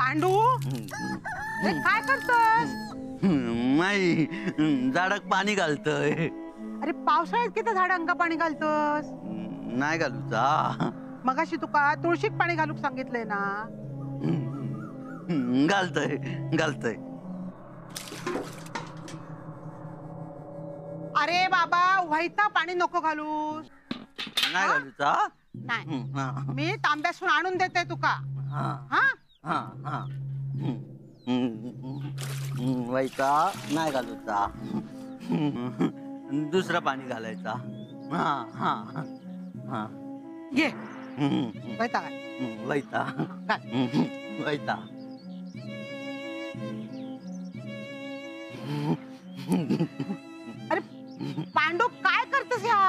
पांडू हे काय करतोस? नाही, झाडाक पाणी घालतोय. अरे पावसाळ्यात किती झाडांका पाणी घालतोस? नाही घालूचा. मगाशी तुका तुळशीक पाणी घालूक सांगितलंय ना. घालतोय घालतोय. अरे बाबा व्हायता पाणी नको घालूस. नाही घालूचा. नाही मी तांब्यासून आणून देते तुका. हा व्हायचा नाही घालूचा. दुसरं पाणी घालायचा. हा हा हा घे व्हायता व्हायचा व्हायचा. अरे पांडू काय करतेस या?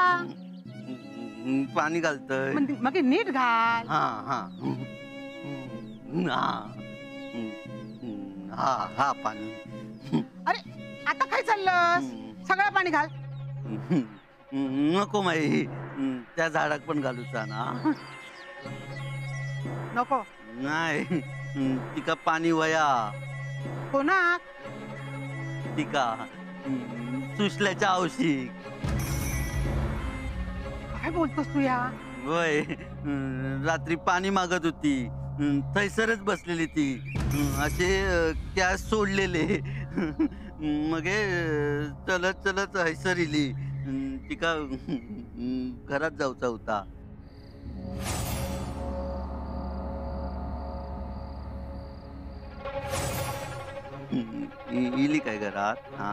पाणी घालतोय. मग नीट घाल. हा हा हा हा पाणी. अरे आता काय चाललंस? सगळं पाणी घाल. नको माई, त्या झाडाक पण घालूचा ना. नको नाही, तिका पाणी वया. कोणाक? तिका सुशल्याच्या औषध. काय बोलतोस तू या? वय रात्री पाणी मागत होती. थैसरच बसलेली ती. असे कॅस सोडलेले. मग चलत चलत हैसर इली. तिका घरात जाऊचा होता. इली काय घरात? हा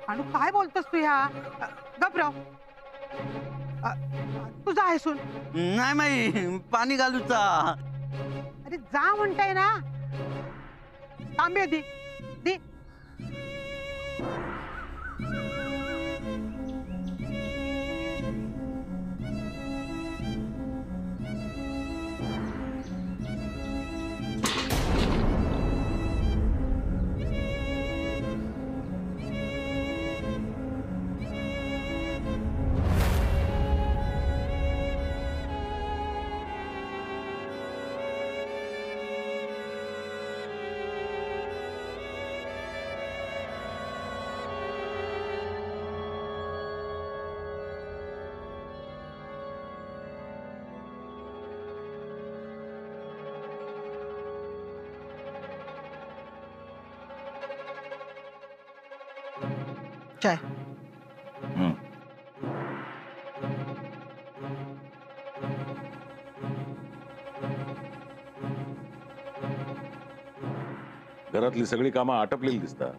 आणि काय बोलतोस तू या? गबराव तुझा आहे सून. नाही माई, पाणी घालूचा. अरे जा म्हणताय ना. तांबे दे दे. चाय. घरातली सगळी कामं आटपलेली दिसतात.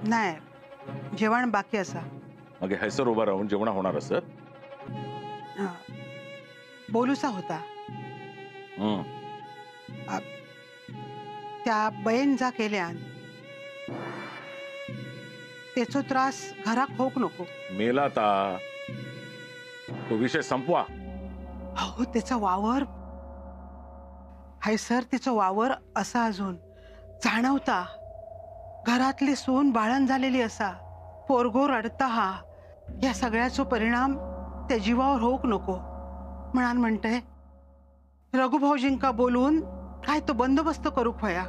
नाही जेवण बाकी असा. मग हैसर उभा राहून जेवण होणार असत. बोलूचा होता. त्या बयेन जा केल्यान त्याचो त्रास घरात होक नको. मेला ता तो विषय संपवा. हो त्याचा वावर हाय सर. तिचं वावर असा अजून जाणवता. घरातली सून बाळण झालेली असा. पोरगो रडता हा. या सगळ्याचो परिणाम त्या जीवावर होक नको म्हणान म्हणते. रघुभाऊजींका बोलून काय तो बंदोबस्त करूक व्हया.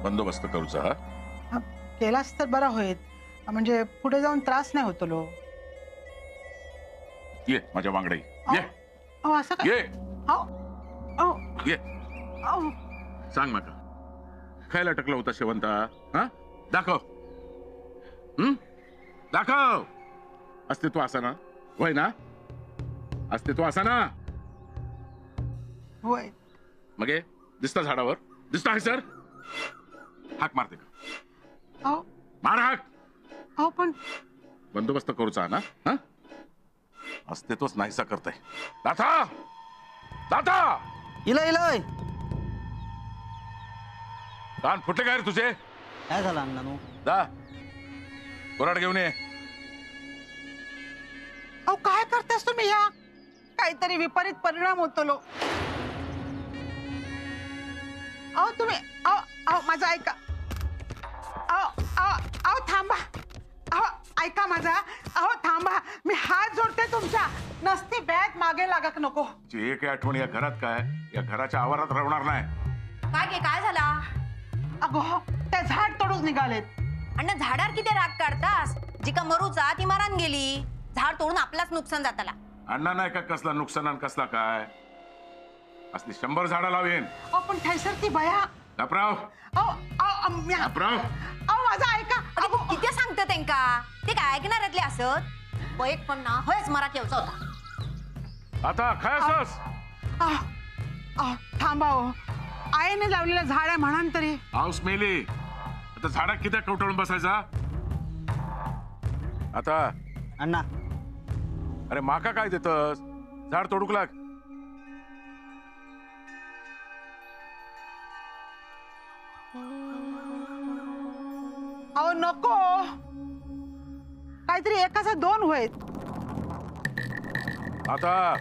बंदोबस्त करूचा हा केलास तर बरा होईल. म्हणजे पुढे जाऊन त्रास नाही होतो. ये माझ्या वांगडे ये. असं काय? ये ये. सांग माका खायला टकला होता शेवंता. हा दाखव. दाखव. अस्तित्व असा ना होय ना. अस्तित्व असा ना होय. मग दिसता झाडावर दिसता आहे सर. हाक मारते का? मार हाक. हो पण बंदोबस्त करूचा ना. हा अस्तित्वच नाहीसा करताय. दाता दाता इलय इलय. कान फुटले काय रे तुझे? काय झालं अण्णानू? जा कोराड घेऊन ये. अहो काय करतास तुम्ही या? काहीतरी विपरीत परिणाम होतो लो. अहो तुम्ही अहो माझं ऐका. अहो थांबा. अहो ऐका माझा. अहो थांबा, मी हात जोडते तुमच्या. नसती बॅग मागे लागत नको. जे काही आठवण या घरात काय या घराच्या आवारात राहणार नाही. काय झाला? अगो त्या झाड तोडून निघालेत. अण्णा झाडावर किती राग काढतास? जिका मरूचा ती मरान गेली. झाड तोडून आपलाच नुकसान जाताला. अण्णा नाही का कसला नुकसान आणि कसला काय. असली 100 झाडं लावेन. अहो पण ठैसर ती बया. गपराव अहो गपराव. माझा ऐका. अगं किती सांगतं त्यांका? ते काय ऐकणाऱ्यातले असत? एक पण ना होयच मराठी यायचा होता. आता काय असस? थांबा हो. आईने लावलेलं झाड आहे म्हणान तरी. पाऊस मेली आता झाडा किती कवटाळून बसायचा. आता अण्णा अरे माका काय देतस. झाड तोडूक लाग. अहो नको. काहीतरी एकाचा 2 होईल. आता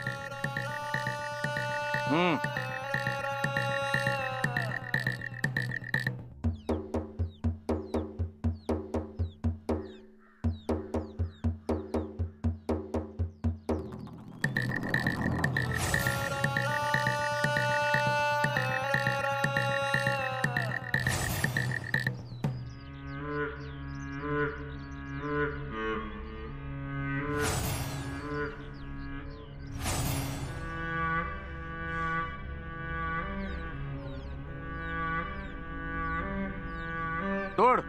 तोड.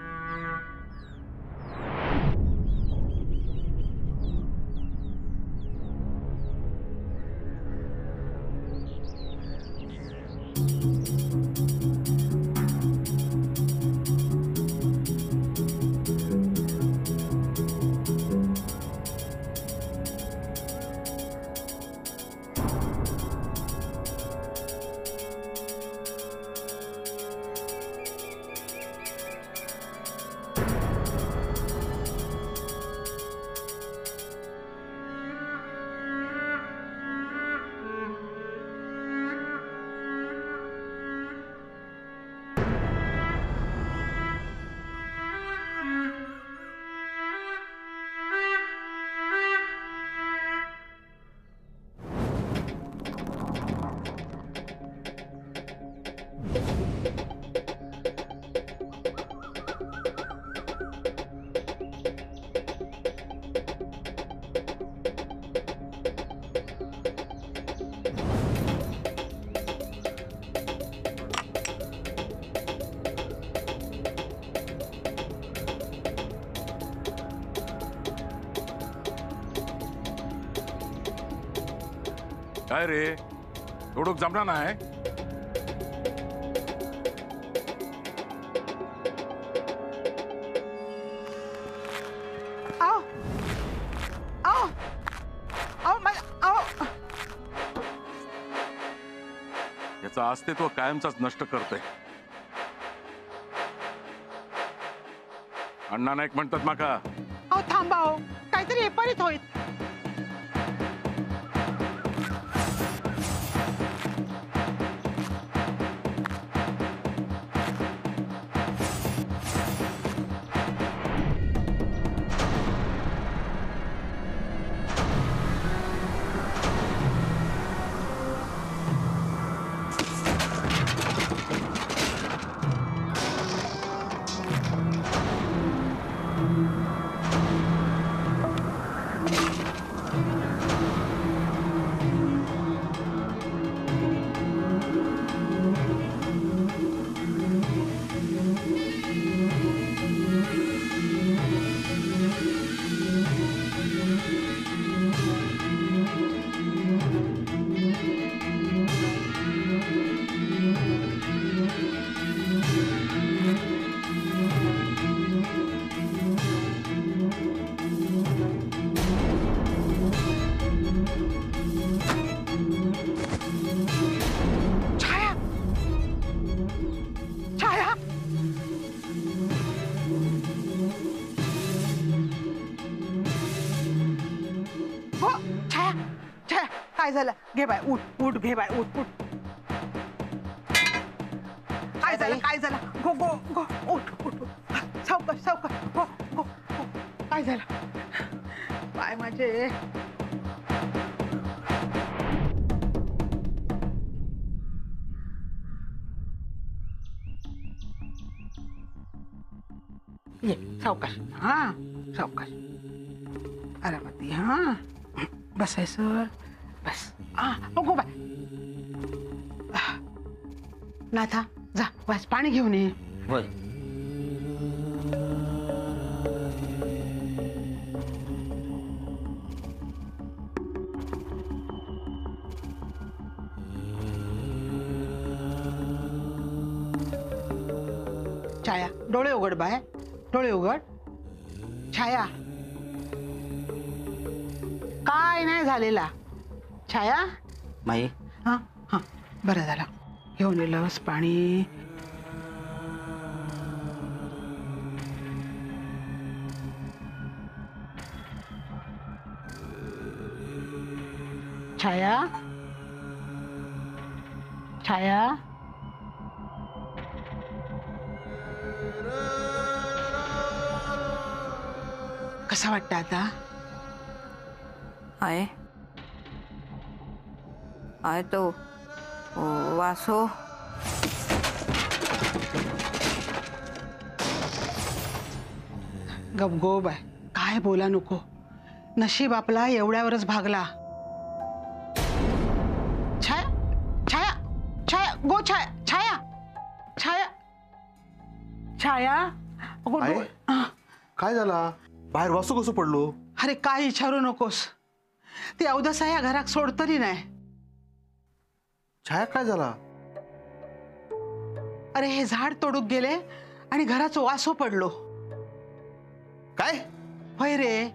काय रे तोडूक जमणार नाही. अहो अहो अहो याचं अस्तित्व कायमचाच नष्ट करतोय. अण्णा नाईक म्हणतात माका. अहो थांबा हो. काहीतरी विपरीत होईल. काय झालं? घे बाय उठ उठ घे बाय उठ उठ. काय झालं काय झालं? गो गो गो उठ उठ सावकाश सावकाश गो गो. काय झालं? पाय माझे. ये सावकाश. हा सावकाश. आरामाती. हा बसायचं. बस. हा नको बाय. नाथा जा बस पाणी घेऊन ये. होय. छाया डोळे उघड बाय. डोळे उघड. छाया काय नाही झालेला. छाया. माई. हा हा बरं झालं घेऊन येलंस पाणी. छाया. छाया. कसा वाटतं आता? आहे तो वासो. गपगो बाय काय बोला नको. नशीब आपला एवढ्यावरच भागला. छाया. छाया. छाया गो. छाया. छाया. छाया. छाया. अगो आई? हा. काय झाला? बाहेर वासू कसं पडलो? अरे काय विचारू नकोस. ते अवदसा या घरात सोडतरी नाही. छाया काय झाला? अरे हे झाड तोडूक गेले आणि घराचं वासो पडलो. काय? होय रे.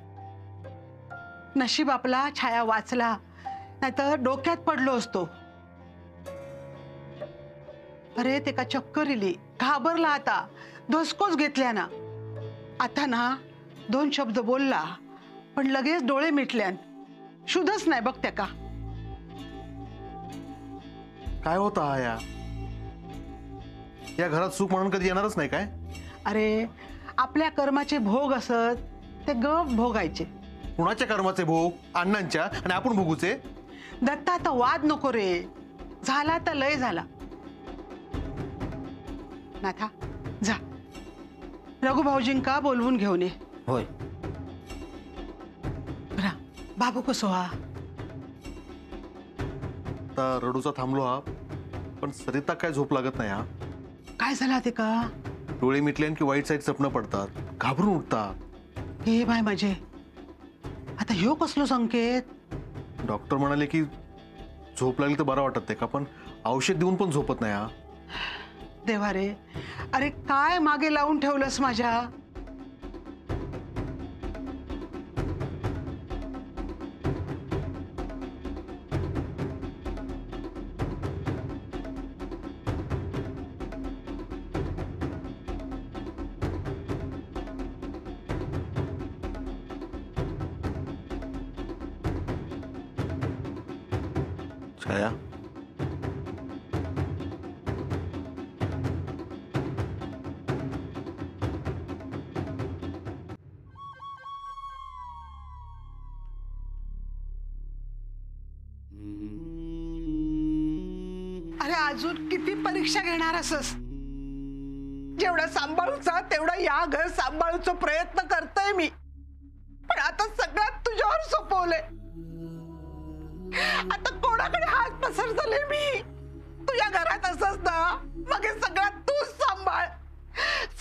नशीब आपला छाया वाचला नाहीतर डोक्यात पडलो असतो. अरे ते का चक्कर इली. घाबरला आता. धसकोच घेतल्या ना. आता ना 2 शब्द बोलला पण लगेच डोळे मिटल्यान. शुद्धच नाही बघ त्या का. काय होता हा या घरात सुख म्हणून कधी येणारच नाही काय? अरे आपल्या कर्माचे भोग असत ते गप भोगायचे. कुणाच्या कर्माचे भोग? अण्णांच्या. आणि आपण भोगूचे? दत्ता आता वाद नको रे. झाला तर लय झाला. नाथा जा रघु भाऊजींका बोलवून घेऊन ये. होय. बरा बाबू कसो हा? आता रडूचा थांबलो हा पण सरिता काय झोप लागत नाही हा. काय झाला ते का? डोळे मिटले की वाईट साईड स्वप्न पडतात. घाबरून उठतात. हे बाय माझे आता ह्यो कसलो संकेत? डॉक्टर म्हणाले की झोप लागली तर बरं वाटत नाही का पण औषध देऊन पण झोपत नाही हा. देवा रे. अरे काय मागे लावून ठेवलंस माझ्या? छाया. अरे अजून किती परीक्षा घेणार असस? जेवढा सांभाळूचा तेवढा या घर सांभाळूचा प्रयत्न करतोय मी. पण आता सगळ्यात तुझ्यावर सोपवले. आता कोणाकडे हात पसरले मी? तुझ्या घरात असस ना मग हे सगळ्यात तूच सांभाळ.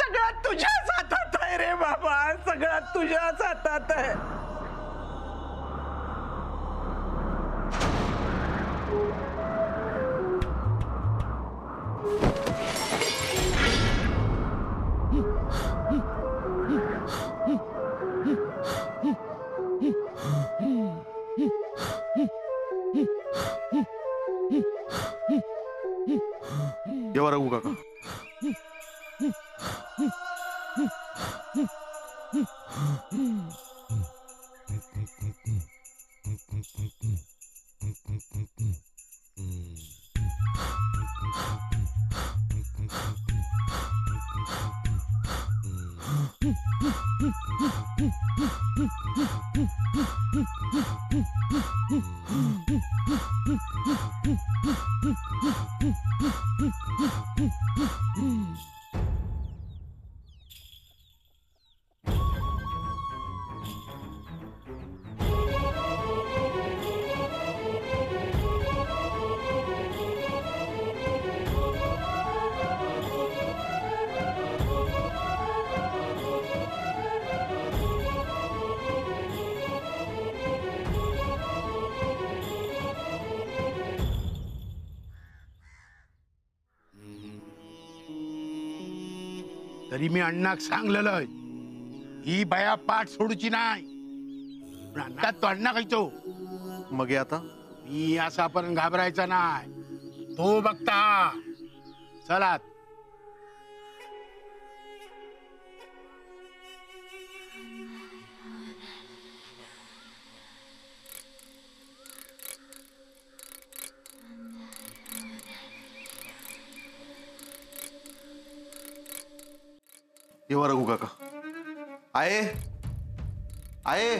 सगळ्यात तुझ्याच हातात आहे रे बाबा. सगळ्यात तुझ्याच हातात आहे. येवा रघु काका. तरी मी अण्णाक सांगलेलं ही बया पाठ सोडूची नाही. पण अण्णा तो अण्णा खायचो मग हे आता मी असा पण घाबरायचा नाही. तो बघता चला. येवा रघु काका. आहे आहे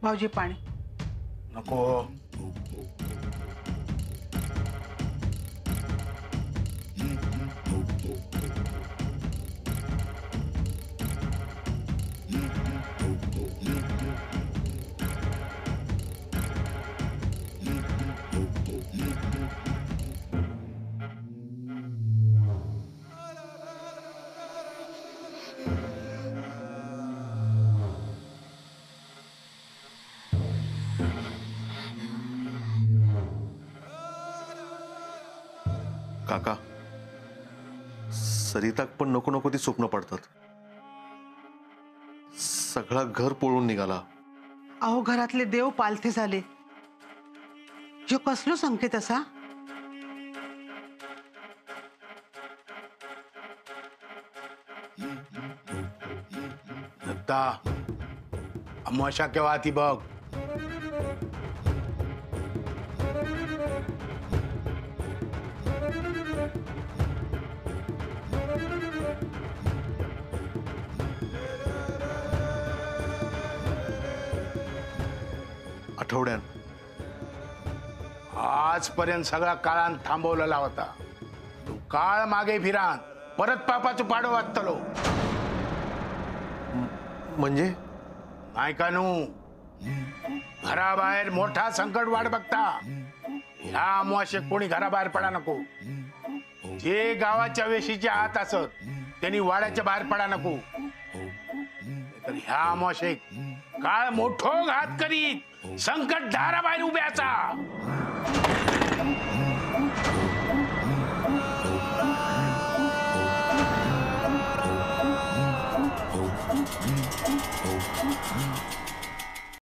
भाऊजी पाणी. नको. काका सरिताक पण नको नको ती स्वप्न पडतात. सगळा घर पळून निघाला. अहो घरातले देव पालथे झाले. जो कसलो संकेत असा. दत्ता अमावस्या केव्हा ती बघ. आठवड्यान आजपर्यंत सगळा काळान थांबवलेला होता. तू काळ मागे फिरान परत पापाचं पाडो वाचतलो. म्हणजे नाही का नू घराबाहेर मोठा संकट वाट बघता. ह्या अमावस्येक कोणी घराबाहेर पडा नको. जे गावाच्या वेशीच्या आत असत त्यांनी वाड्याच्या बाहेर पडा नको. तर ह्या अमावस्येक काळ मोठो घात करीत संकट दाराबाहेर उभ्याचा.